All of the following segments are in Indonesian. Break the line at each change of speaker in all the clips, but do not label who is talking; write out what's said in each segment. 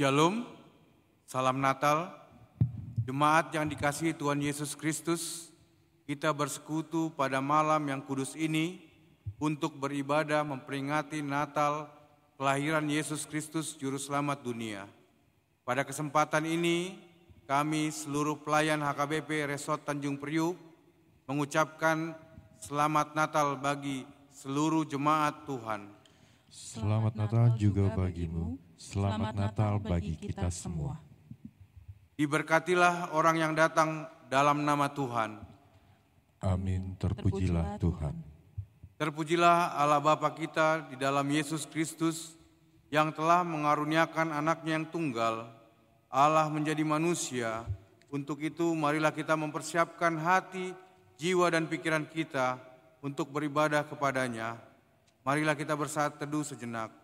Shalom, salam Natal, jemaat yang dikasihi Tuhan Yesus Kristus. Kita bersekutu pada malam yang kudus ini untuk beribadah memperingati Natal kelahiran Yesus Kristus Juru Selamat dunia. Pada kesempatan ini, kami seluruh pelayan HKBP Resort Tanjung Priuk mengucapkan Selamat Natal bagi seluruh jemaat Tuhan.
Selamat Natal juga bagimu, selamat Natal bagi kita semua.
Diberkatilah orang yang datang dalam nama Tuhan.
Amin, terpujilah Tuhan.
Terpujilah Allah Bapa kita di dalam Yesus Kristus yang telah mengaruniakan anaknya yang tunggal, Allah menjadi manusia. Untuk itu marilah kita mempersiapkan hati, jiwa dan pikiran kita untuk beribadah kepadanya. Marilah kita bersaat teduh sejenak.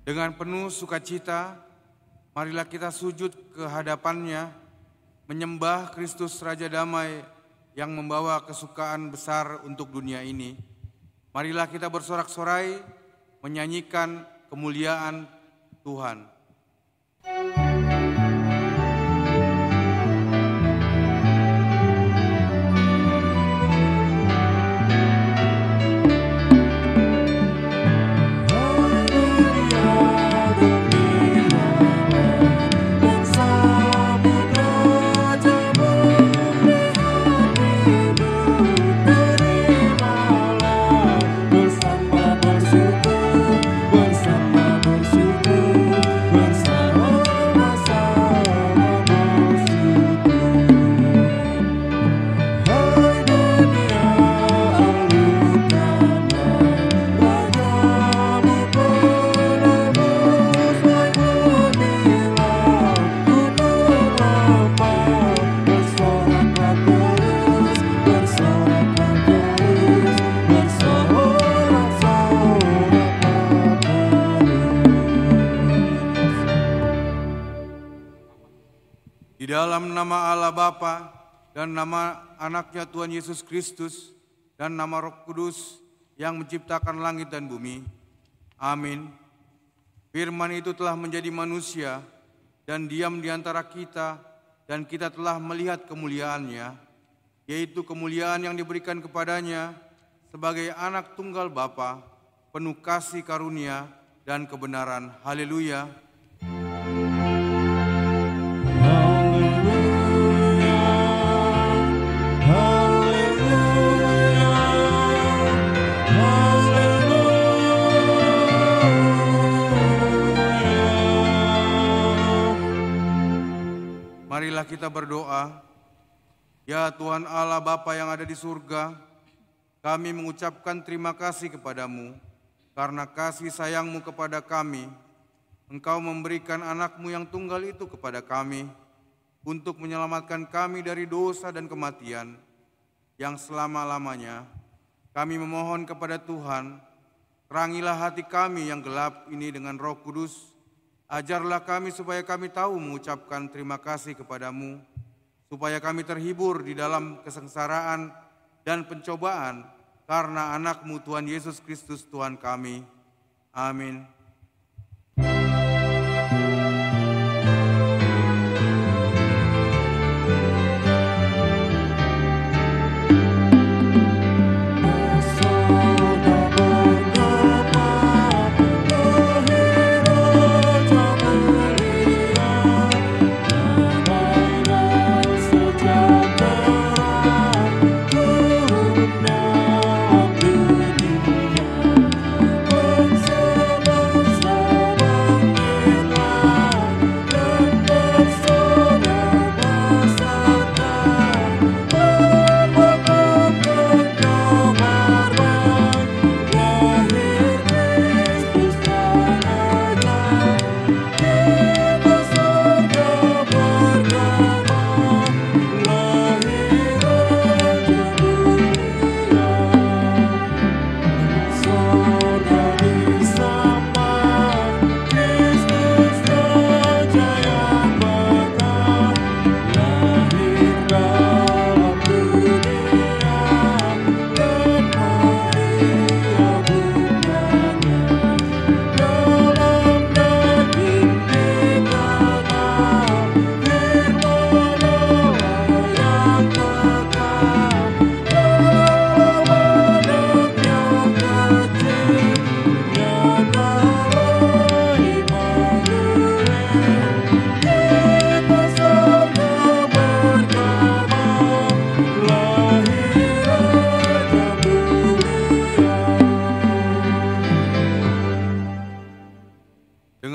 Dengan penuh sukacita, marilah kita sujud ke hadapannya, menyembah Kristus Raja Damai yang membawa kesukaan besar untuk dunia ini. Marilah kita bersorak-sorai, menyanyikan kemuliaan Tuhan. Di dalam nama Allah Bapa dan nama anaknya Tuhan Yesus Kristus dan nama Roh Kudus yang menciptakan langit dan bumi. Amin. Firman itu telah menjadi manusia dan diam di antara kita, dan kita telah melihat kemuliaannya, yaitu kemuliaan yang diberikan kepadanya sebagai anak tunggal Bapa, penuh kasih karunia dan kebenaran. Haleluya. Marilah kita berdoa. Ya Tuhan Allah Bapa yang ada di surga, kami mengucapkan terima kasih kepadamu karena kasih sayang-Mu kepada kami. Engkau memberikan anak-Mu yang tunggal itu kepada kami untuk menyelamatkan kami dari dosa dan kematian yang selama-lamanya. Kami memohon kepada Tuhan, terangilah hati kami yang gelap ini dengan Roh Kudus. Ajarlah kami supaya kami tahu mengucapkan terima kasih kepadamu, supaya kami terhibur di dalam kesengsaraan dan pencobaan karena anak-Mu Tuhan Yesus Kristus Tuhan kami. Amin.
Bersama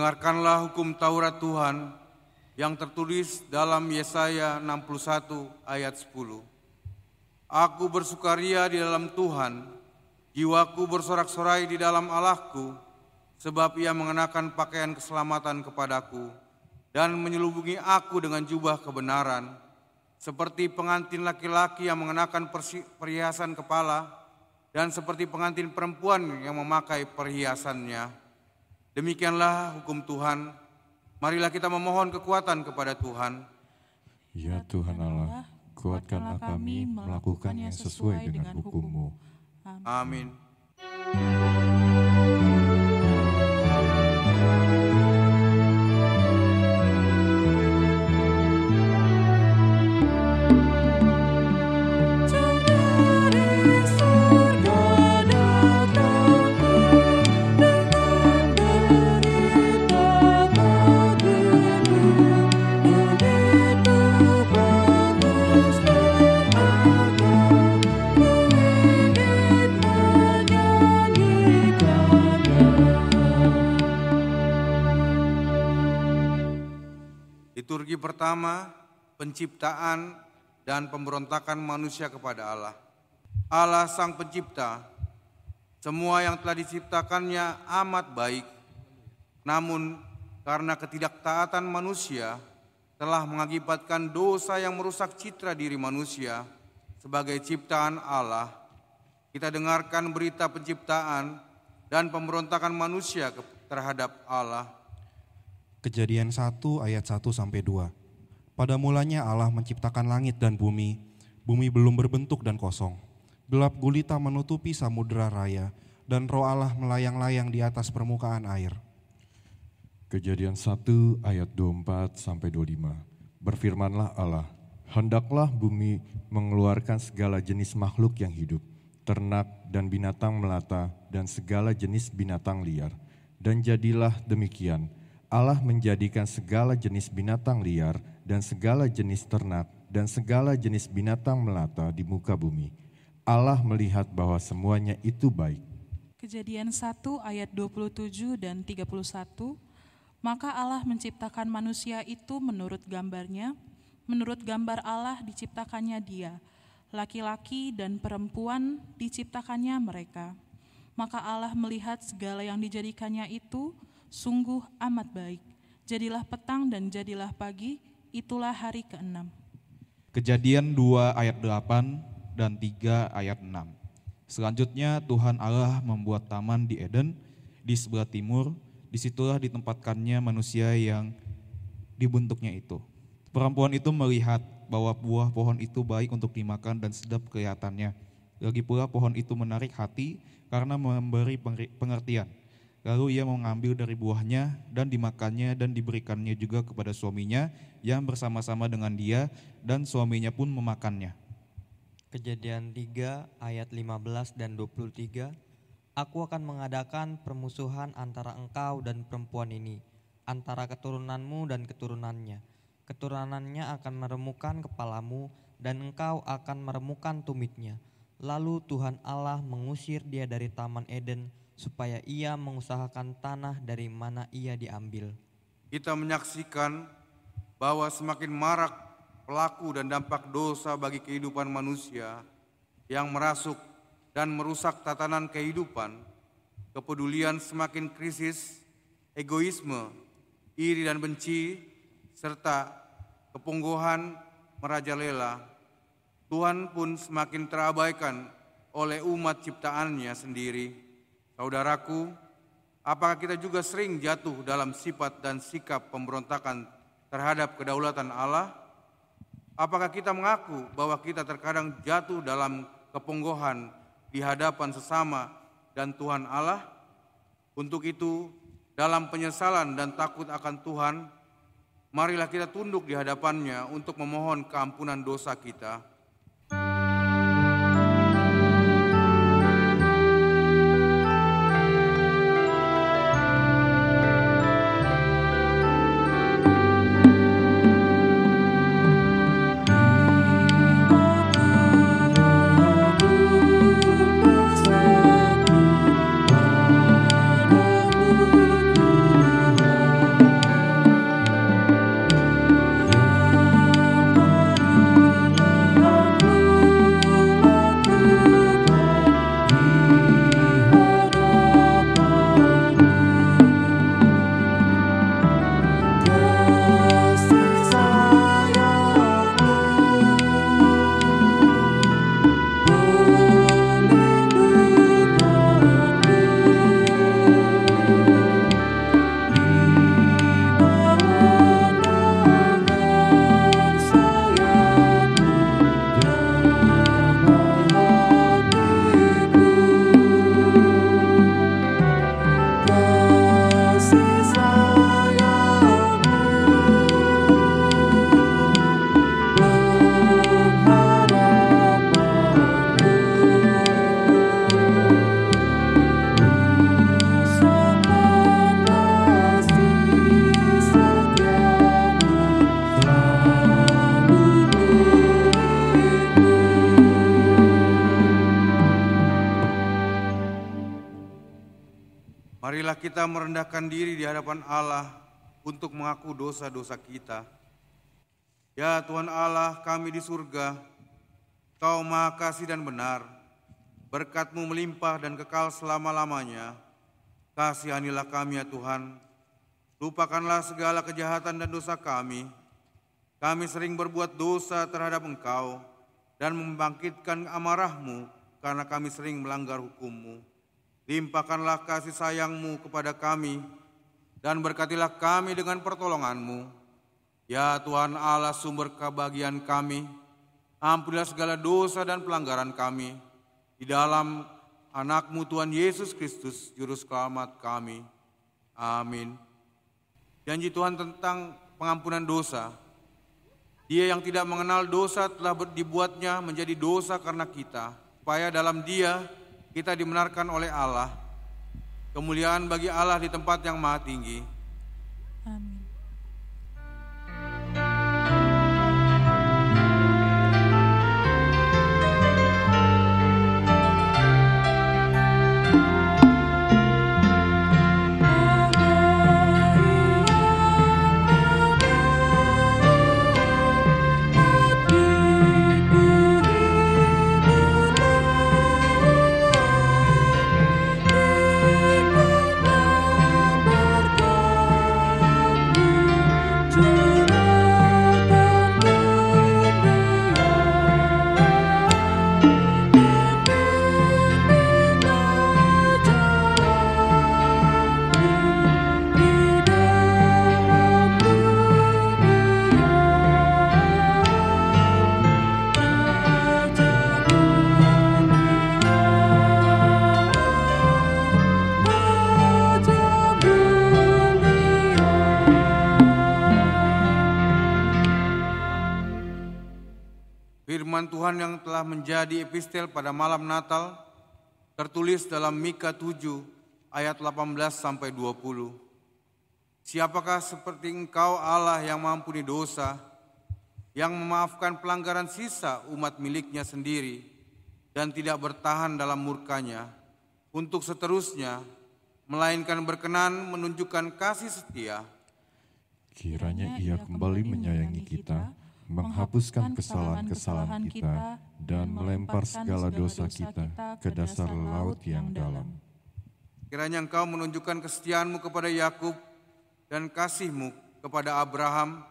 Dengarkanlah hukum Taurat Tuhan yang tertulis dalam Yesaya 61 ayat 10. Aku bersukaria di dalam Tuhan, jiwaku bersorak-sorai di dalam Allahku, sebab Ia mengenakan pakaian keselamatan kepadaku dan menyelubungi aku dengan jubah kebenaran, seperti pengantin laki-laki yang mengenakan perhiasan kepala dan seperti pengantin perempuan yang memakai perhiasannya. Demikianlah hukum Tuhan. Marilah kita memohon kekuatan kepada Tuhan.
Ya Tuhan Allah, kuatkanlah kami melakukan yang sesuai dengan hukum-Mu.
Amin. Liturgi pertama, penciptaan dan pemberontakan manusia kepada Allah. Allah Sang Pencipta, semua yang telah diciptakannya amat baik, namun karena ketidaktaatan manusia telah mengakibatkan dosa yang merusak citra diri manusia sebagai ciptaan Allah. Kita dengarkan berita penciptaan dan pemberontakan manusia terhadap Allah.
Kejadian 1 ayat 1-2. Pada mulanya Allah menciptakan langit dan bumi. Bumi belum berbentuk dan kosong. Gelap gulita menutupi samudera raya, dan Roh Allah melayang-layang di atas permukaan air.
Kejadian 1 ayat 24-25. Berfirmanlah Allah, hendaklah bumi mengeluarkan segala jenis makhluk yang hidup, ternak dan binatang melata dan segala jenis binatang liar. Dan jadilah demikian. Allah menjadikan segala jenis binatang liar dan segala jenis ternak dan segala jenis binatang melata di muka bumi. Allah melihat bahwa semuanya itu baik.
Kejadian 1 ayat 27 dan 31. Maka Allah menciptakan manusia itu menurut gambarnya, menurut gambar Allah diciptakannya dia, laki-laki dan perempuan diciptakannya mereka. Maka Allah melihat segala yang dijadikannya itu sungguh amat baik. Jadilah petang dan jadilah pagi, itulah hari ke-6.
Kejadian 2 ayat 8 dan 3 ayat 6. Selanjutnya Tuhan Allah membuat taman di Eden di sebelah timur, disitulah ditempatkannya manusia yang dibentuknya itu. Perempuan itu melihat bahwa buah pohon itu baik untuk dimakan dan sedap kelihatannya. Lagi pula pohon itu menarik hati karena memberi pengertian. Lalu ia mengambil dari buahnya dan dimakannya dan diberikannya juga kepada suaminya yang bersama-sama dengan dia, dan suaminya pun memakannya.
Kejadian 3 ayat 15 dan 23. Aku akan mengadakan permusuhan antara engkau dan perempuan ini, antara keturunanmu dan keturunannya. Keturunannya akan meremukkan kepalamu dan engkau akan meremukkan tumitnya. Lalu Tuhan Allah mengusir dia dari Taman Eden, supaya ia mengusahakan tanah dari mana ia diambil.
Kita menyaksikan bahwa semakin marak pelaku dan dampak dosa bagi kehidupan manusia yang merasuk dan merusak tatanan kehidupan. Kepedulian semakin krisis, egoisme, iri dan benci, serta kepungguhan merajalela. Tuhan pun semakin terabaikan oleh umat ciptaannya sendiri. Saudaraku, apakah kita juga sering jatuh dalam sifat dan sikap pemberontakan terhadap kedaulatan Allah? Apakah kita mengaku bahwa kita terkadang jatuh dalam keponggohan di hadapan sesama dan Tuhan Allah? Untuk itu, dalam penyesalan dan takut akan Tuhan, marilah kita tunduk di hadapannya untuk memohon keampunan dosa kita. Marilah kita merendahkan diri di hadapan Allah untuk mengaku dosa-dosa kita. Ya Tuhan Allah kami di surga, Kau Maha Kasih dan benar, berkat-Mu melimpah dan kekal selama-lamanya. Kasihanilah kami ya Tuhan, lupakanlah segala kejahatan dan dosa kami. Kami sering berbuat dosa terhadap Engkau dan membangkitkan amarah-Mu karena kami sering melanggar hukum-Mu. Limpahkanlah kasih sayang-Mu kepada kami dan berkatilah kami dengan pertolongan-Mu. Ya Tuhan Allah sumber kebahagiaan kami, ampunilah segala dosa dan pelanggaran kami. Di dalam Anak-Mu Tuhan Yesus Kristus, Juru Selamat kami. Amin. Janji Tuhan tentang pengampunan dosa. Dia yang tidak mengenal dosa telah dibuatnya menjadi dosa karena kita, supaya dalam Dia kita dibenarkan oleh Allah. Kemuliaan bagi Allah di tempat yang maha tinggi.
Amin.
Firman Tuhan yang telah menjadi epistel pada malam Natal tertulis dalam Mika 7 ayat 18-20. Siapakah seperti Engkau Allah yang mengampuni dosa, yang memaafkan pelanggaran sisa umat miliknya sendiri dan tidak bertahan dalam murkanya untuk seterusnya, melainkan berkenan menunjukkan kasih setia.
Kiranya Ia kembali menyayangi kita, menghapuskan kesalahan-kesalahan kita, dan melempar segala dosa kita ke dasar laut yang dalam.
Kiranya Engkau menunjukkan kesetiaan-Mu kepada Yakub dan kasih-Mu kepada Abraham,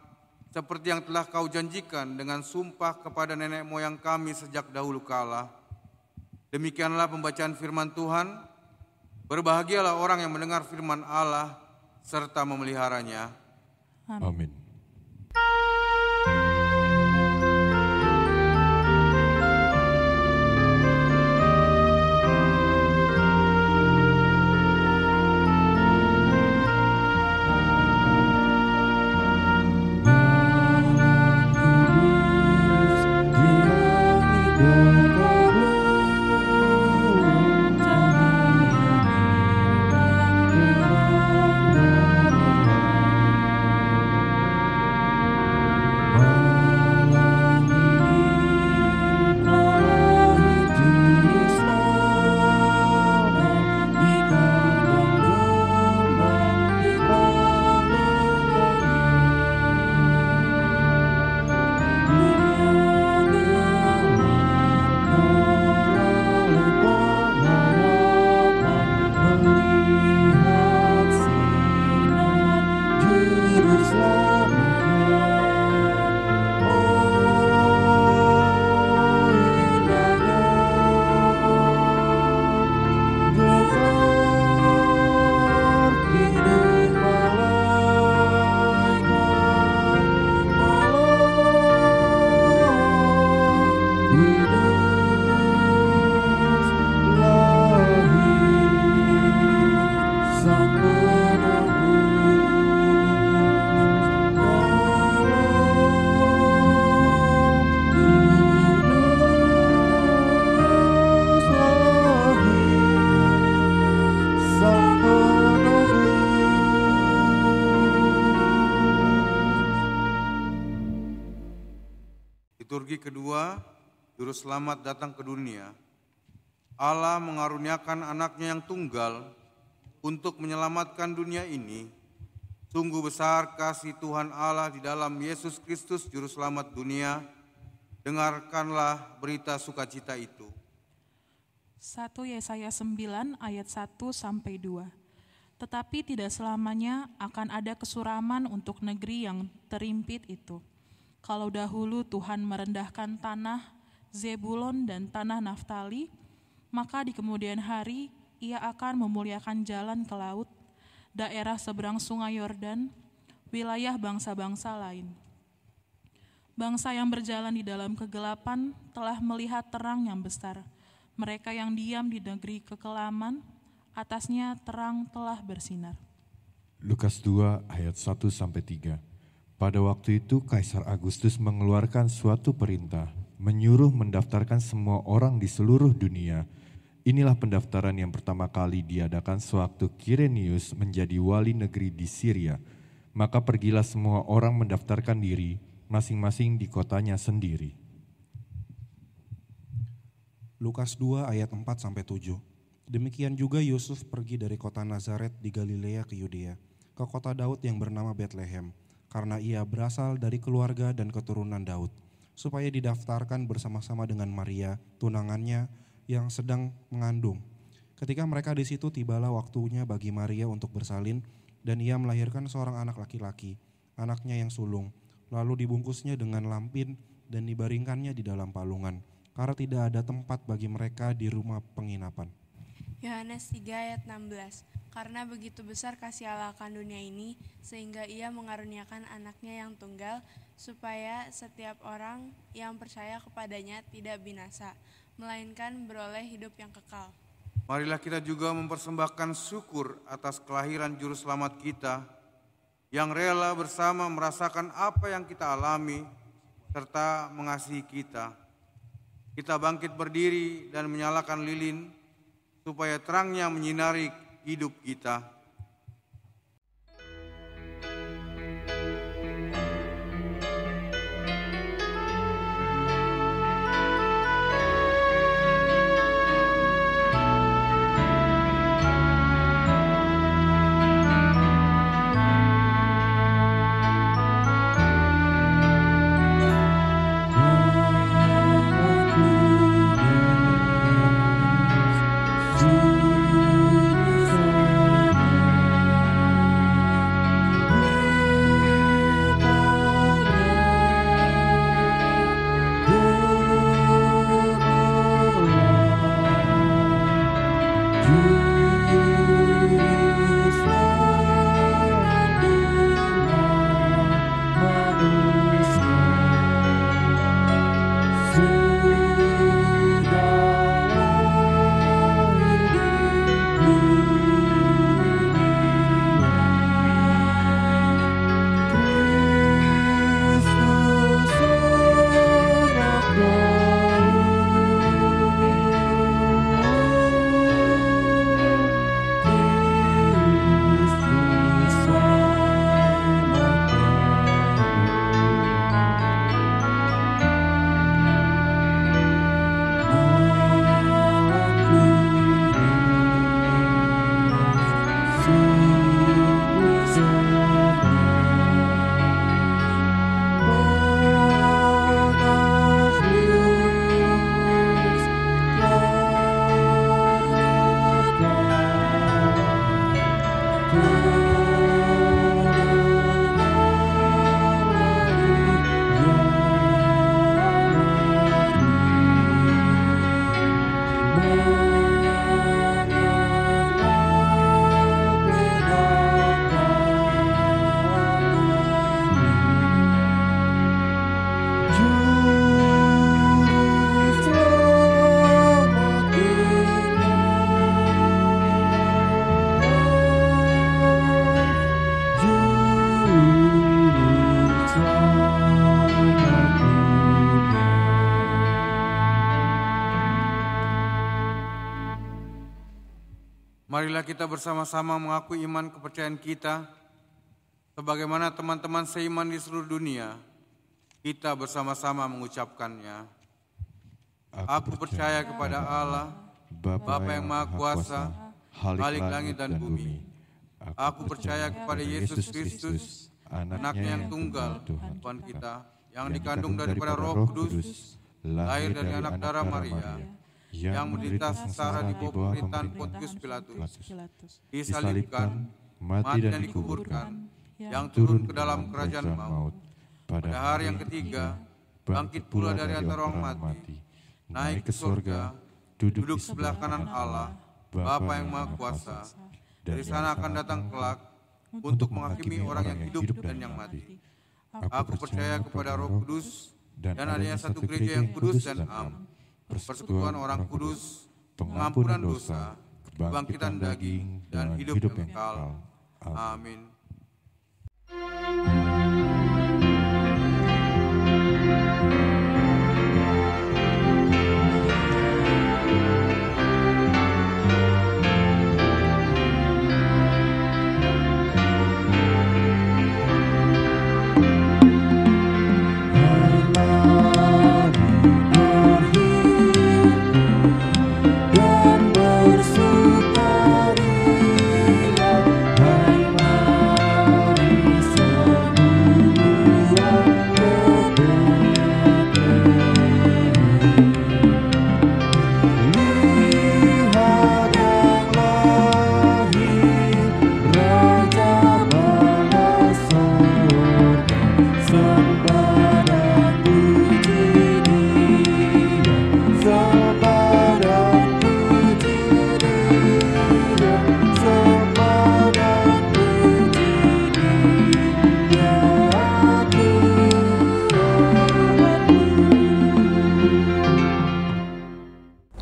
seperti yang telah Kau janjikan dengan sumpah kepada nenek moyang kami sejak dahulu kala. Demikianlah pembacaan firman Tuhan. Berbahagialah orang yang mendengar firman Allah serta memeliharanya.
Amin.
Liturgi kedua, Juru Selamat datang ke dunia. Allah mengaruniakan anaknya yang tunggal untuk menyelamatkan dunia ini. Sungguh besar kasih Tuhan Allah di dalam Yesus Kristus Juru Selamat dunia. Dengarkanlah berita sukacita itu.
1 Yesaya 9 ayat 1-2. Tetapi tidak selamanya akan ada kesuraman untuk negeri yang terimpit itu. Kalau dahulu Tuhan merendahkan tanah Zebulon dan tanah Naftali, maka di kemudian hari Ia akan memuliakan jalan ke laut, daerah seberang sungai Yordan, wilayah bangsa-bangsa lain. Bangsa yang berjalan di dalam kegelapan telah melihat terang yang besar. Mereka yang diam di negeri kekelaman, atasnya terang telah bersinar.
Lukas 2 ayat 1-3. Pada waktu itu Kaisar Agustus mengeluarkan suatu perintah, menyuruh mendaftarkan semua orang di seluruh dunia. Inilah pendaftaran yang pertama kali diadakan sewaktu Kirenius menjadi wali negeri di Syria. Maka pergilah semua orang mendaftarkan diri, masing-masing di kotanya sendiri.
Lukas 2 ayat 4-7. Demikian juga Yusuf pergi dari kota Nazaret di Galilea ke Yudea, ke kota Daud yang bernama Betlehem, karena ia berasal dari keluarga dan keturunan Daud, supaya didaftarkan bersama-sama dengan Maria, tunangannya yang sedang mengandung. Ketika mereka di situ, tibalah waktunya bagi Maria untuk bersalin, dan ia melahirkan seorang anak laki-laki, anaknya yang sulung. Lalu dibungkusnya dengan lampin dan dibaringkannya di dalam palungan, karena tidak ada tempat bagi mereka di rumah penginapan.
Yohanes 3 ayat 16. Karena begitu besar kasih Allah akan dunia ini, sehingga Ia mengaruniakan anaknya yang tunggal, supaya setiap orang yang percaya kepadanya tidak binasa, melainkan beroleh hidup yang kekal.
Marilah kita juga mempersembahkan syukur atas kelahiran Juru Selamat kita, yang rela bersama merasakan apa yang kita alami, serta mengasihi kita. Kita bangkit berdiri dan menyalakan lilin, supaya terangnya menyinari hidup kita. Marilah kita bersama-sama mengakui iman kepercayaan kita, sebagaimana teman-teman seiman di seluruh dunia, kita bersama-sama mengucapkannya. Aku percaya kepada Allah, Bapa yang Maha Kuasa,
Khalik langit dan bumi.
Aku percaya kepada Yesus Kristus, anaknya yang tunggal, Tuhan kita, yang dikandung daripada Roh Kudus, lahir dari anak darah Maria, yang menderita sengsara di bawah pemerintahan Pontius Pilatus, disalibkan, mati dan dikuburkan, yang turun ke dalam kerajaan maut. Pada hari yang ketiga, bangkit pula dari antara orang mati, naik ke surga, duduk di sebelah kanan Allah, Bapa yang Maha Kuasa. Dari sana akan datang kelak untuk menghakimi orang yang hidup dan yang mati. Aku percaya kepada Roh Kudus dan adanya satu gereja yang kudus dan am, persekutuan orang kudus, pengampunan dosa, kebangkitan daging, dan hidup yang kekal. Amin.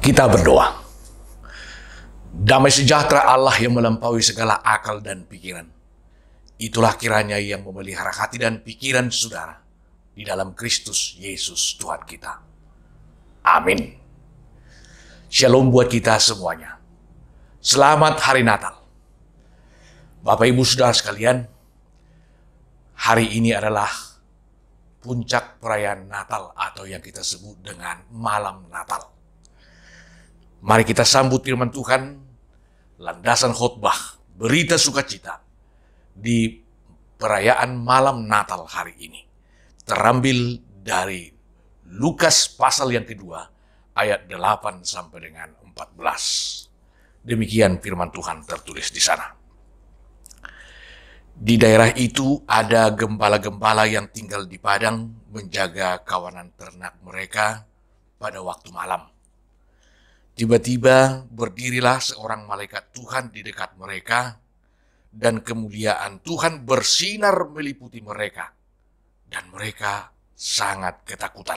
Kita berdoa. Damai sejahtera Allah yang melampaui segala akal dan pikiran, itulah kiranya yang memelihara hati dan pikiran saudara di dalam Kristus Yesus Tuhan kita. Amin. Shalom buat kita semuanya. Selamat Hari Natal. Bapak Ibu Saudara sekalian, hari ini adalah puncak perayaan Natal atau yang kita sebut dengan Malam Natal. Mari kita sambut firman Tuhan, landasan khotbah, berita sukacita di perayaan malam Natal hari ini. Terambil dari Lukas pasal yang kedua, ayat 8 sampai dengan 14. Demikian firman Tuhan tertulis di sana. Di daerah itu ada gembala-gembala yang tinggal di padang menjaga kawanan ternak mereka pada waktu malam. Tiba-tiba berdirilah seorang malaikat Tuhan di dekat mereka, dan kemuliaan Tuhan bersinar meliputi mereka, dan mereka sangat ketakutan.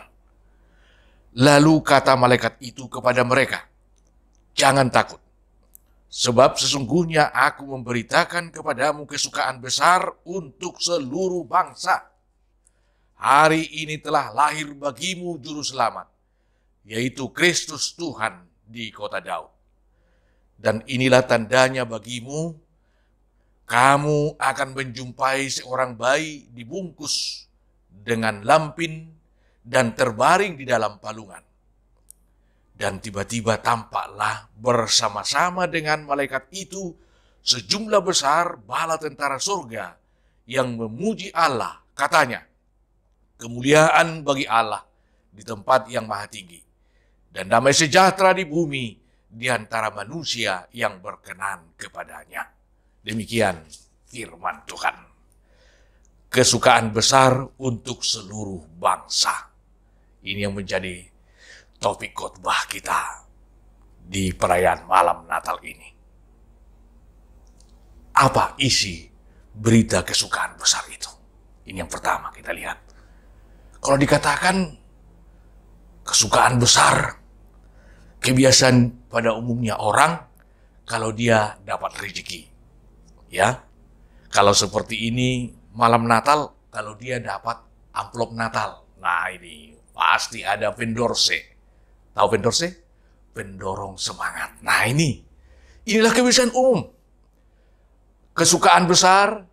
Lalu kata malaikat itu kepada mereka, "Jangan takut, sebab sesungguhnya aku memberitakan kepadamu kesukaan besar untuk seluruh bangsa. Hari ini telah lahir bagimu juru selamat, yaitu Kristus Tuhan di kota Daud. Dan inilah tandanya bagimu, kamu akan menjumpai seorang bayi dibungkus dengan lampin dan terbaring di dalam palungan." Dan tiba-tiba tampaklah bersama-sama dengan malaikat itu sejumlah besar bala tentara surga yang memuji Allah. Katanya, "Kemuliaan bagi Allah di tempat yang maha tinggi, dan damai sejahtera di bumi di antara manusia yang berkenan kepadanya." Demikian firman Tuhan. Kesukaan besar untuk seluruh bangsa. Ini yang menjadi topik khotbah kita di perayaan malam Natal ini. Apa isi berita kesukaan besar itu? Ini yang pertama kita lihat. Kalau dikatakan kesukaan besar, kebiasaan pada umumnya orang kalau dia dapat rezeki. Ya. Kalau seperti ini malam Natal, kalau dia dapat amplop Natal. Nah, ini pasti ada vendorse. Tahu vendorse? Pendorong semangat. Nah, inilah kebiasaan umum. Kesukaan besar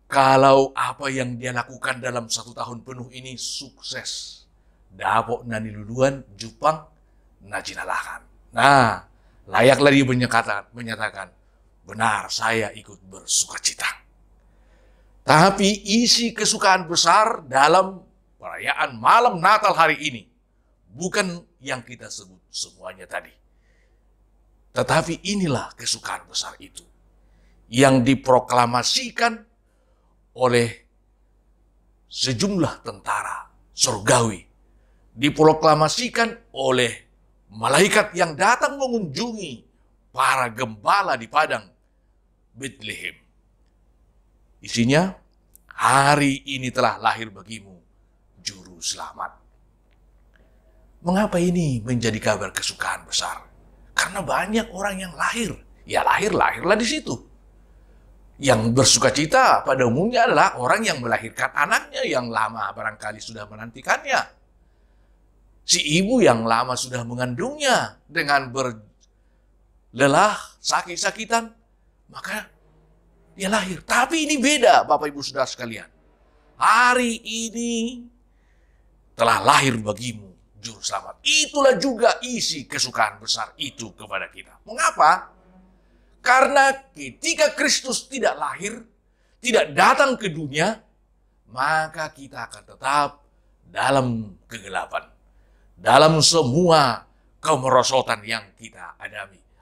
kalau apa yang dia lakukan dalam 1 tahun penuh ini sukses. Dapok nani luluan, jupang, najinalakan. Nah, layaklah dia menyatakan, benar saya ikut bersukacita. Tapi isi kesukaan besar dalam perayaan malam Natal hari ini bukan yang kita sebut semuanya tadi. Tetapi inilah kesukaan besar itu yang diproklamasikan oleh sejumlah tentara surgawi, diproklamasikan oleh malaikat yang datang mengunjungi para gembala di padang Bethlehem. Isinya, hari ini telah lahir bagimu juru selamat. Mengapa ini menjadi kabar kesukaan besar? Karena banyak orang yang lahir. Ya lahirlah di situ. Yang bersukacita pada umumnya adalah orang yang melahirkan anaknya yang lama barangkali sudah menantikannya. Si ibu yang lama sudah mengandungnya dengan berlelah, sakit-sakitan, maka dia lahir. Tapi ini beda, Bapak Ibu Saudara sekalian. Hari ini telah lahir bagimu juru selamat. Itulah juga isi kesukaan besar itu kepada kita. Mengapa? Karena ketika Kristus tidak lahir, tidak datang ke dunia, maka kita akan tetap dalam kegelapan. Dalam semua kemerosotan yang kita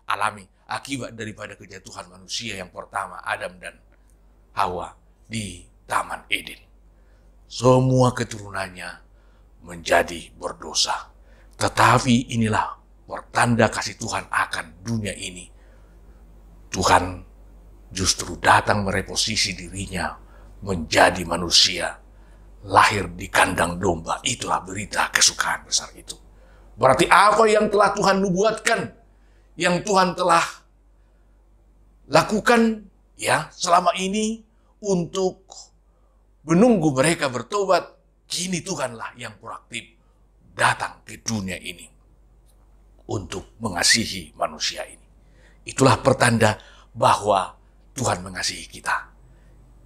alami akibat daripada kejatuhan manusia yang pertama, Adam dan Hawa di Taman Eden. Semua keturunannya menjadi berdosa. Tetapi inilah pertanda kasih Tuhan akan dunia ini. Tuhan justru datang mereposisi dirinya menjadi manusia, lahir di kandang domba. Itulah berita kesukaan besar itu. Berarti apa yang telah Tuhan nubuatkan, yang Tuhan telah lakukan ya selama ini untuk menunggu mereka bertobat, kini Tuhanlah yang proaktif datang ke dunia ini untuk mengasihi manusia ini. Itulah pertanda bahwa Tuhan mengasihi kita.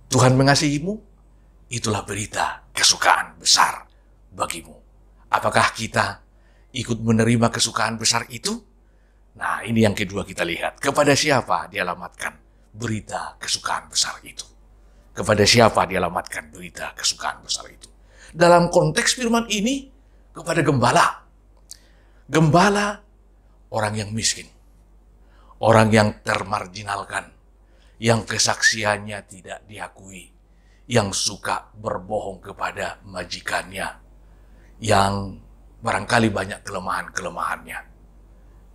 Tuhan mengasihimu, itulah berita kesukaan besar bagimu. Apakah kita ikut menerima kesukaan besar itu? Nah, ini yang kedua kita lihat. Kepada siapa dialamatkan berita kesukaan besar itu? Kepada siapa dialamatkan berita kesukaan besar itu? Dalam konteks firman ini, kepada gembala. Gembala, orang yang miskin. Orang yang termarginalkan, yang kesaksiannya tidak diakui, yang suka berbohong kepada majikannya, yang barangkali banyak kelemahan-kelemahannya.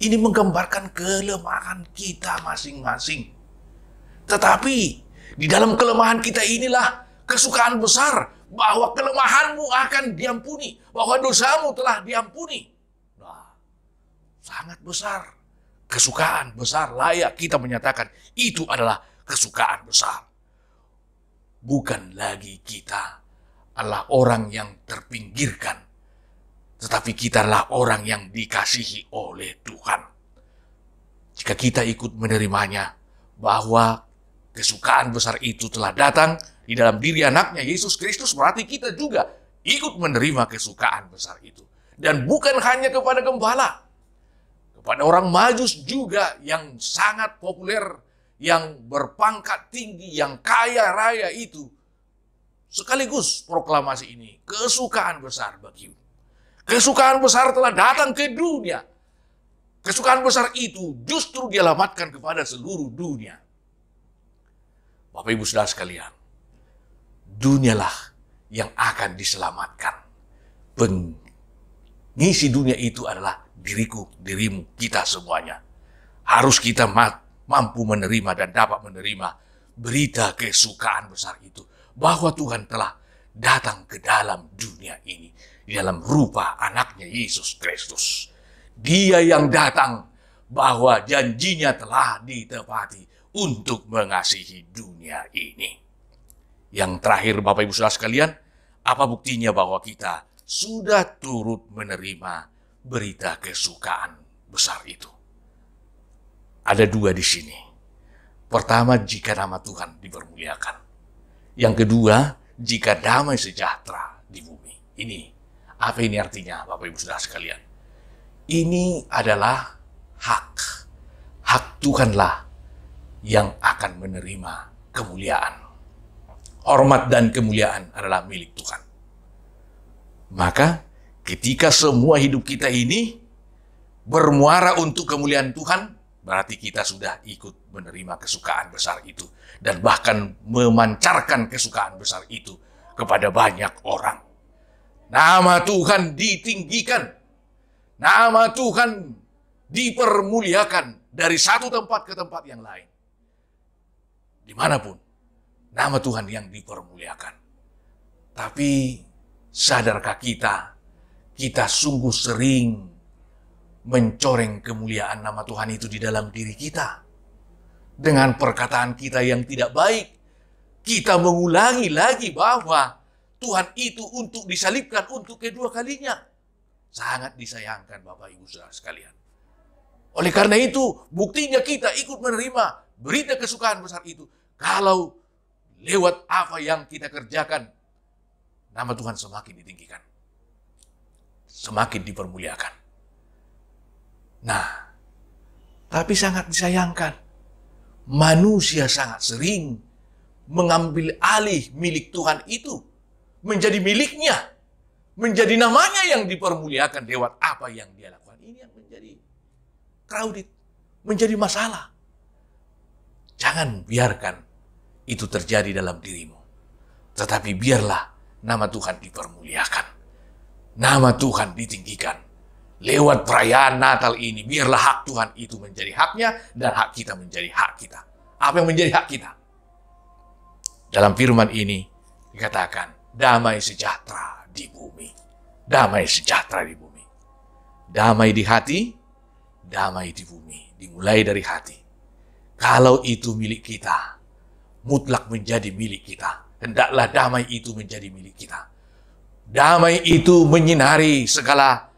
Ini menggambarkan kelemahan kita masing-masing. Tetapi di dalam kelemahan kita inilah kesukaan besar bahwa kelemahanmu akan diampuni, bahwa dosamu telah diampuni. Nah, sangat besar. Kesukaan besar, layak kita menyatakan itu adalah kesukaan besar. Bukan lagi kita adalah orang yang terpinggirkan, tetapi kita adalah orang yang dikasihi oleh Tuhan. Jika kita ikut menerimanya, bahwa kesukaan besar itu telah datang di dalam diri anaknya Yesus Kristus, berarti kita juga ikut menerima kesukaan besar itu. Dan bukan hanya kepada gembala, kepada orang Majus juga yang sangat populer, yang berpangkat tinggi, yang kaya raya itu. Sekaligus proklamasi ini, kesukaan besar bagimu. Kesukaan besar telah datang ke dunia. Kesukaan besar itu justru dialamatkan kepada seluruh dunia. Bapak Ibu Saudara sekalian, dunialah yang akan diselamatkan. Pengisi dunia itu adalah diriku, dirimu, kita semuanya. Harus kita mampu menerima dan dapat menerima berita kesukaan besar itu. Bahwa Tuhan telah datang ke dalam dunia ini. Di dalam rupa anaknya Yesus Kristus. Dia yang datang bahwa janjinya telah ditepati untuk mengasihi dunia ini. Yang terakhir Bapak Ibu Saudara sekalian, apa buktinya bahwa kita sudah turut menerima berita kesukaan besar itu? Ada dua di sini. Pertama, jika nama Tuhan dipermuliakan. Yang kedua, jika damai sejahtera di bumi. Ini, apa ini artinya Bapak Ibu Saudara sekalian? Ini adalah hak. Hak Tuhanlah yang akan menerima kemuliaan. Hormat dan kemuliaan adalah milik Tuhan. Maka ketika semua hidup kita ini bermuara untuk kemuliaan Tuhan, berarti kita sudah ikut menerima kesukaan besar itu. Dan bahkan memancarkan kesukaan besar itu kepada banyak orang. Nama Tuhan ditinggikan. Nama Tuhan dipermuliakan dari satu tempat ke tempat yang lain. Dimanapun, nama Tuhan yang dipermuliakan. Tapi sadarkah kita sungguh sering mencoreng kemuliaan nama Tuhan itu di dalam diri kita. Dengan perkataan kita yang tidak baik, kita mengulangi lagi bahwa Tuhan itu untuk disalibkan untuk kedua kalinya. Sangat disayangkan Bapak Ibu Saudara sekalian. Oleh karena itu, buktinya kita ikut menerima berita kesukaan besar itu. Kalau lewat apa yang kita kerjakan, nama Tuhan semakin ditinggikan. Semakin dipermuliakan. Nah, tapi sangat disayangkan, manusia sangat sering mengambil alih milik Tuhan itu menjadi miliknya, menjadi namanya yang dipermuliakan lewat apa yang dia lakukan. Ini yang menjadi crowded, menjadi masalah. Jangan biarkan itu terjadi dalam dirimu, tetapi biarlah nama Tuhan dipermuliakan, nama Tuhan ditinggikan. Lewat perayaan Natal ini, biarlah hak Tuhan itu menjadi haknya dan hak kita menjadi hak kita. Apa yang menjadi hak kita? Dalam firman ini dikatakan, damai sejahtera di bumi. Damai sejahtera di bumi. Damai di hati, damai di bumi. Dimulai dari hati. Kalau itu milik kita, mutlak menjadi milik kita. Hendaklah damai itu menjadi milik kita. Damai itu menyinari segala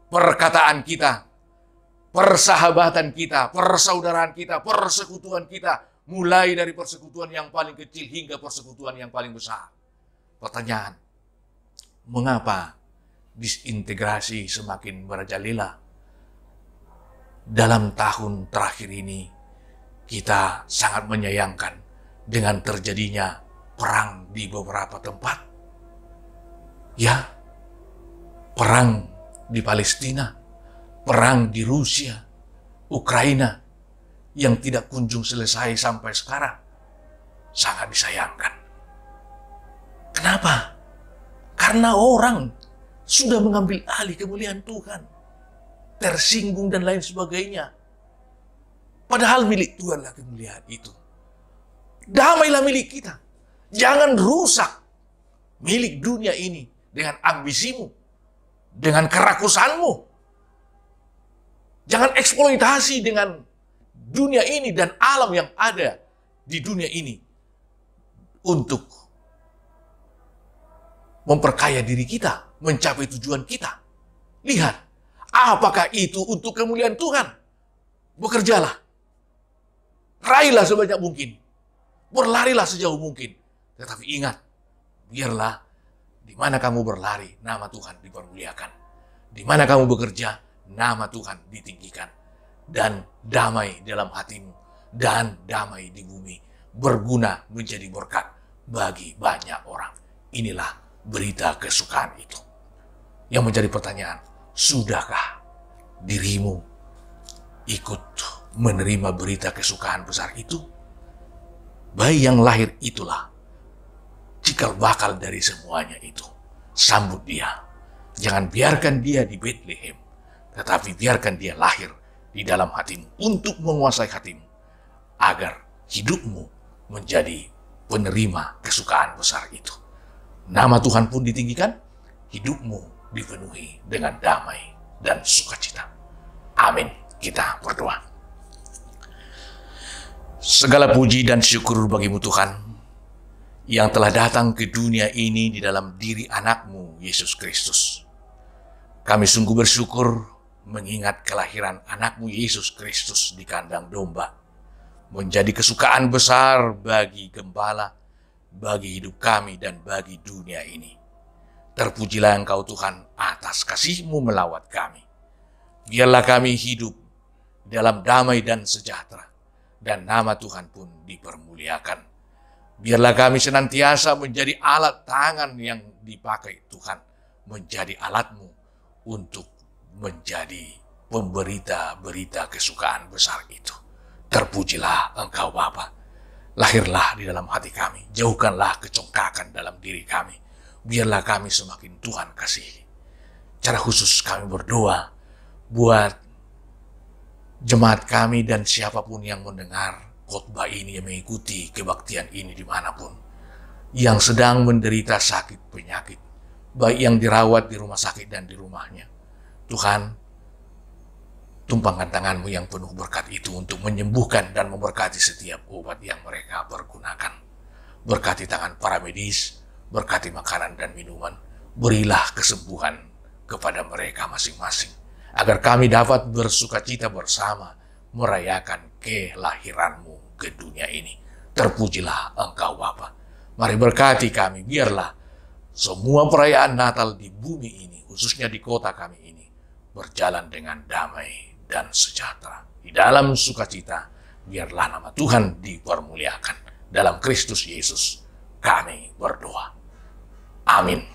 perkataan kita, persahabatan kita, persaudaraan kita, persekutuan kita, mulai dari persekutuan yang paling kecil hingga persekutuan yang paling besar. Pertanyaan, mengapa disintegrasi semakin merajalela? Dalam tahun terakhir ini, kita sangat menyayangkan dengan terjadinya perang di beberapa tempat. Ya, perang di Palestina, perang di Rusia, Ukraina, yang tidak kunjung selesai sampai sekarang. Sangat disayangkan. Kenapa? Karena orang sudah mengambil alih kemuliaan Tuhan, tersinggung dan lain sebagainya. Padahal milik Tuhanlah kemuliaan itu. Damailah milik kita. Jangan rusak milik dunia ini dengan ambisimu, dengan kerakusanmu. Jangan eksploitasi dengan dunia ini dan alam yang ada di dunia ini untuk memperkaya diri kita, mencapai tujuan kita. Lihat, apakah itu untuk kemuliaan Tuhan? Bekerjalah. Raihlah sebanyak mungkin. Berlarilah sejauh mungkin. Tetapi ingat, biarlah di mana kamu berlari, nama Tuhan dipermuliakan. Di mana kamu bekerja, nama Tuhan ditinggikan. Dan damai dalam hatimu, dan damai di bumi, berguna menjadi berkat bagi banyak orang. Inilah berita kesukaan itu. Yang menjadi pertanyaan, sudahkah dirimu ikut menerima berita kesukaan besar itu? Bayi yang lahir itulah cikal bakal dari semuanya itu. Sambut dia. Jangan biarkan dia di Bethlehem, tetapi biarkan dia lahir di dalam hatimu untuk menguasai hatimu, agar hidupmu menjadi penerima kesukaan besar itu. Nama Tuhan pun ditinggikan, hidupmu dipenuhi dengan damai dan sukacita. Amin. Kita berdoa. Segala puji dan syukur bagimu Tuhan, yang telah datang ke dunia ini di dalam diri anak-Mu, Yesus Kristus. Kami sungguh bersyukur mengingat kelahiran anak-Mu, Yesus Kristus di kandang domba. Menjadi kesukaan besar bagi gembala, bagi hidup kami dan bagi dunia ini. Terpujilah Engkau Tuhan atas kasih-Mu melawat kami. Biarlah kami hidup dalam damai dan sejahtera, dan nama Tuhan pun dipermuliakan. Biarlah kami senantiasa menjadi alat tangan yang dipakai Tuhan, menjadi alat-Mu untuk menjadi pemberita-berita kesukaan besar itu. Terpujilah Engkau Bapa. Lahirlah di dalam hati kami, jauhkanlah kecongkakan dalam diri kami. Biarlah kami semakin Tuhan kasihi. Secara khusus kami berdoa buat jemaat kami dan siapapun yang mendengar khotbah ini, yang mengikuti kebaktian ini dimanapun, yang sedang menderita sakit penyakit, baik yang dirawat di rumah sakit dan di rumahnya. Tuhan, tumpangkan tangan-Mu yang penuh berkat itu untuk menyembuhkan dan memberkati setiap obat yang mereka pergunakan. Berkati tangan para medis, berkati makanan dan minuman, berilah kesembuhan kepada mereka masing-masing, agar kami dapat bersukacita bersama merayakan kelahiran-Mu ke dunia ini. Terpujilah Engkau Bapa. Mari berkati kami, biarlah semua perayaan Natal di bumi ini, khususnya di kota kami ini, berjalan dengan damai dan sejahtera. Di dalam sukacita, biarlah nama Tuhan dipermuliakan. Dalam Kristus Yesus kami berdoa. Amin.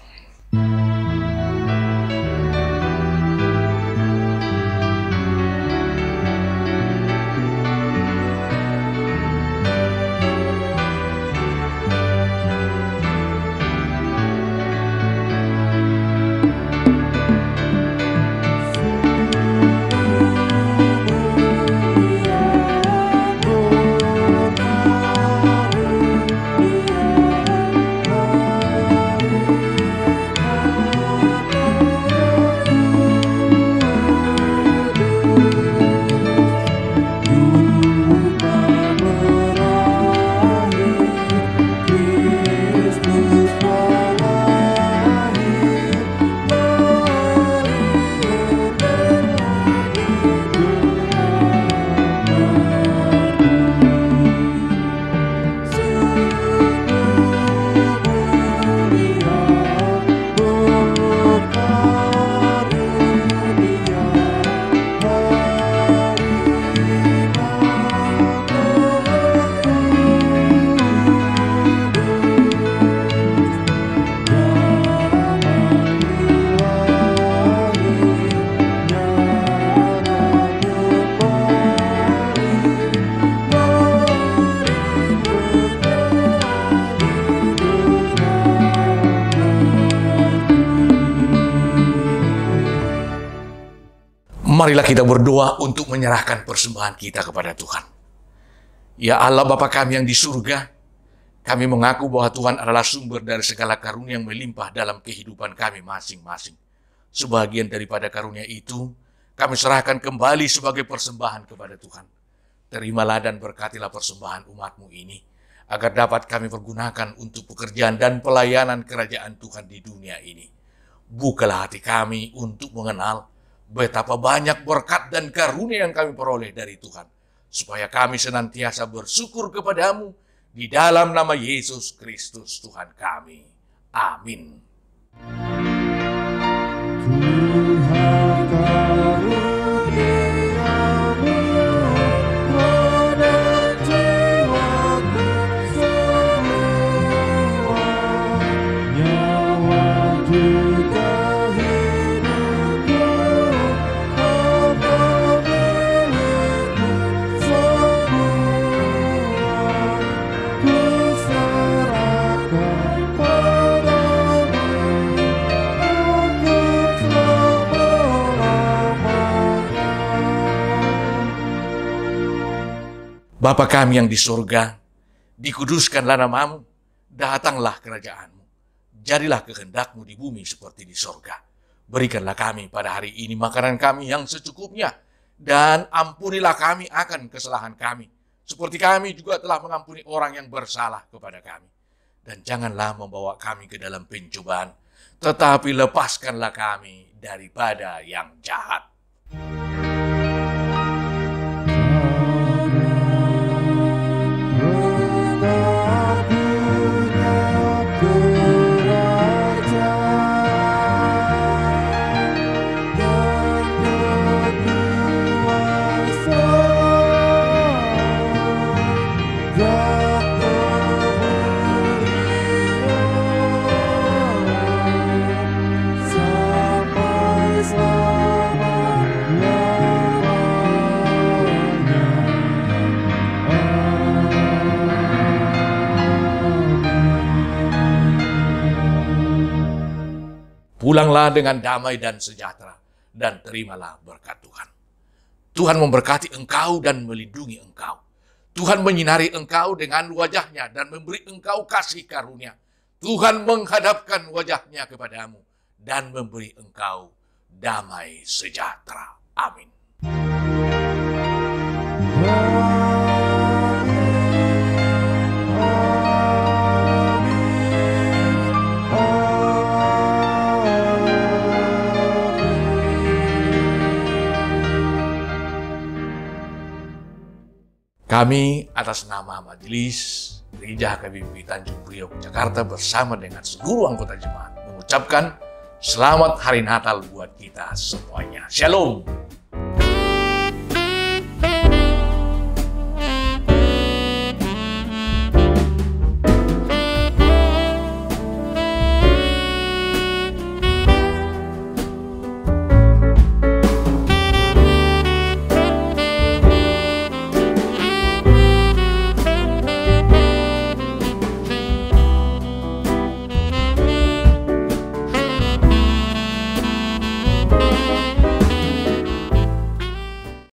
Marilah kita berdoa untuk menyerahkan persembahan kita kepada Tuhan. Ya Allah Bapa kami yang di surga, kami mengaku bahwa Tuhan adalah sumber dari segala karunia yang melimpah dalam kehidupan kami masing-masing. Sebagian daripada karunia itu, kami serahkan kembali sebagai persembahan kepada Tuhan. Terimalah dan berkatilah persembahan umat-Mu ini, agar dapat kami pergunakan untuk pekerjaan dan pelayanan kerajaan Tuhan di dunia ini. Bukalah hati kami untuk mengenal betapa banyak berkat dan karunia yang kami peroleh dari Tuhan, supaya kami senantiasa bersyukur kepadamu di dalam nama Yesus Kristus Tuhan kami. Amin. Bapa kami yang di surga, dikuduskanlah nama-Mu, datanglah kerajaan-Mu, jadilah kehendak-Mu di bumi seperti di surga. Berikanlah kami pada hari ini makanan kami yang secukupnya, dan ampunilah kami akan kesalahan kami, seperti kami juga telah mengampuni orang yang bersalah kepada kami. Dan janganlah membawa kami ke dalam pencobaan, tetapi lepaskanlah kami daripada yang jahat. Pulanglah dengan damai dan sejahtera, dan terimalah berkat Tuhan. Tuhan memberkati engkau dan melindungi engkau. Tuhan menyinari engkau dengan wajahnya dan memberi engkau kasih karunia. Tuhan menghadapkan wajahnya kepadamu dan memberi engkau damai sejahtera. Amin. Kami atas nama Majelis Gereja HKBP Tanjung Priok, Jakarta bersama dengan seluruh anggota jemaat mengucapkan selamat Hari Natal buat kita semuanya. Shalom.